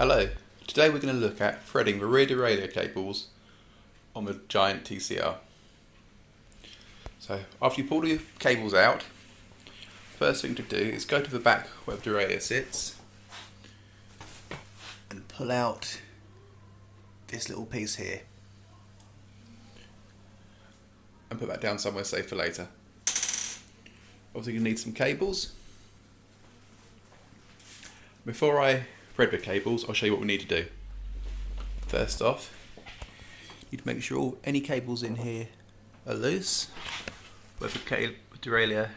Hello, today we're going to look at threading the rear derailleur cables on the Giant TCR. So after you pull the cables out, first thing to do is go to the back where the derailleur sits and pull out this little piece here and put that down somewhere safe for later. Obviously you need some cables. Before I thread the cables, I'll show you what we need to do. First off, you need to make sure any cables in here are loose where the derailleur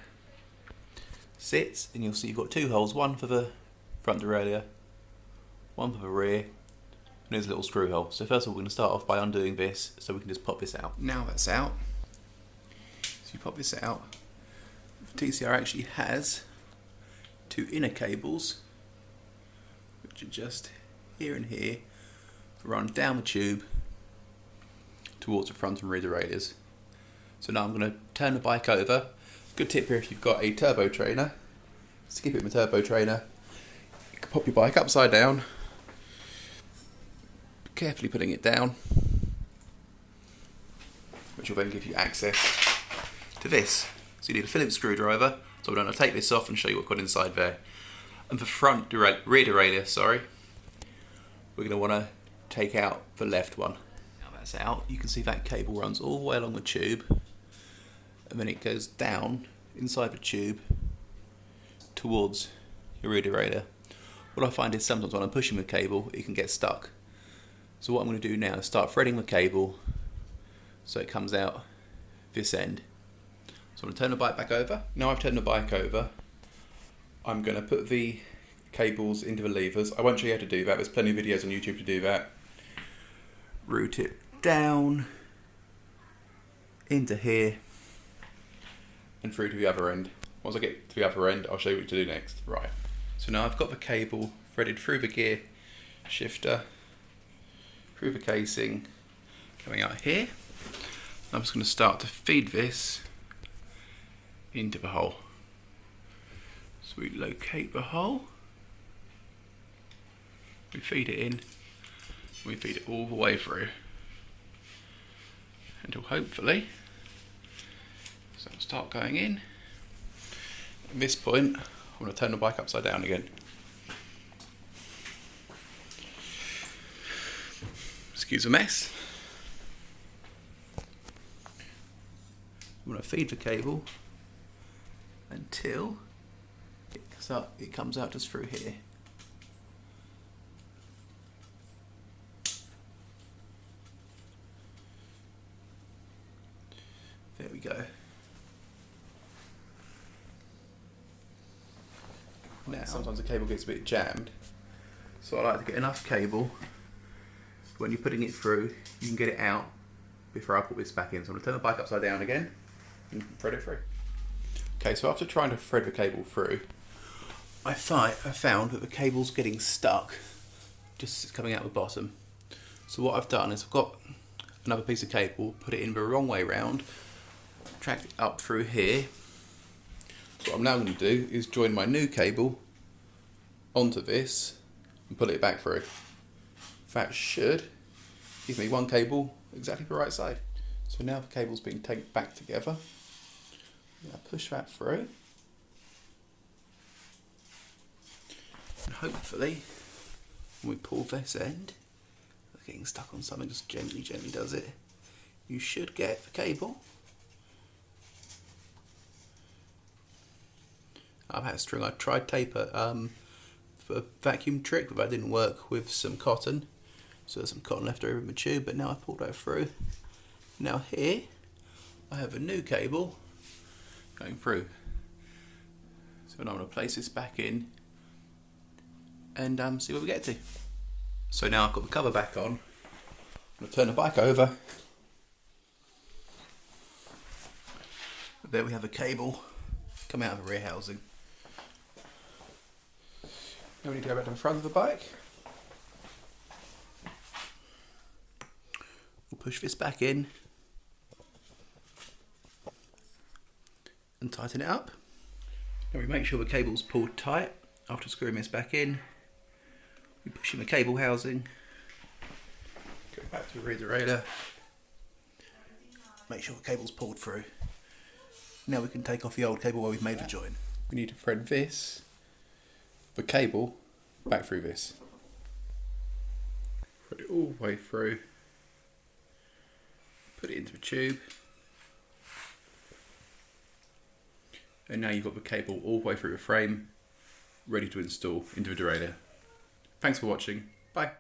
sits, and you'll see you've got two holes, one for the front derailleur, one for the rear, and there's a little screw hole. So first of all, we're going to start off by undoing this so we can just pop this out. Now that's out, so you pop this out. The TCR actually has two inner cables which are just here and here, run down the tube towards the front and rear derailleurs. So now I'm going to turn the bike over. Good tip here if you've got a turbo trainer, skip it with a turbo trainer. You can pop your bike upside down, carefully putting it down, which will then give you access to this. So you need a Phillips screwdriver, so I'm going to take this off and show you what's got inside there. And for rear derailleur, we're going to want to take out the left one. Now that's out, you can see that cable runs all the way along the tube, and then it goes down inside the tube towards your rear derailleur. What I find is sometimes when I'm pushing the cable, it can get stuck. So what I'm going to do now is start threading the cable so it comes out this end. So I'm going to turn the bike back over. Now I've turned the bike over, I'm going to put the cables into the levers. I won't show you how to do that, there's plenty of videos on YouTube to do that. Route it down into here and through to the other end. Once I get to the other end, I'll show you what to do next. Right, so now I've got the cable threaded through the gear shifter, through the casing, coming out here. I'm just going to start to feed this into the hole. So we locate the hole, we feed it in, we feed it all the way through until hopefully, so it'll start going in. At this point, I'm going to turn the bike upside down again. Excuse the mess. I'm going to feed the cable until it comes out just through here. There we go. Now, sometimes the cable gets a bit jammed, so I like to get enough cable when you're putting it through, you can get it out before I put this back in. So I'm going to turn the bike upside down again and thread it through. Okay, so after trying to thread the cable through, I found that the cable's getting stuck, just coming out the bottom. So what I've done is I've got another piece of cable, put it in the wrong way round, tracked it up through here. So what I'm now going to do is join my new cable onto this and pull it back through. That should give me one cable exactly the right side. So now the cable's being taken back together. I push that through. And hopefully, when we pull this end, getting stuck on something, just gently does it, you should get the cable. I've had a string, I tried taper for a vacuum trick, but that didn't work with some cotton. So there's some cotton left over in the tube, but now I pulled that through. Now here, I have a new cable going through. So now I'm going to place this back in and see what we get to. So now I've got the cover back on. I'm going to turn the bike over. There we have a cable coming out of the rear housing. Now we need to go back to the front of the bike. We'll push this back in and tighten it up. Now we make sure the cable's pulled tight after screwing this back in. You push in the cable housing, go back to the rear derailleur, make sure the cable's pulled through. Now we can take off the old cable where we've made the join. We need to thread this, the cable, back through this. Thread it all the way through, put it into the tube, and now you've got the cable all the way through the frame, ready to install into the derailleur. Thanks for watching, bye.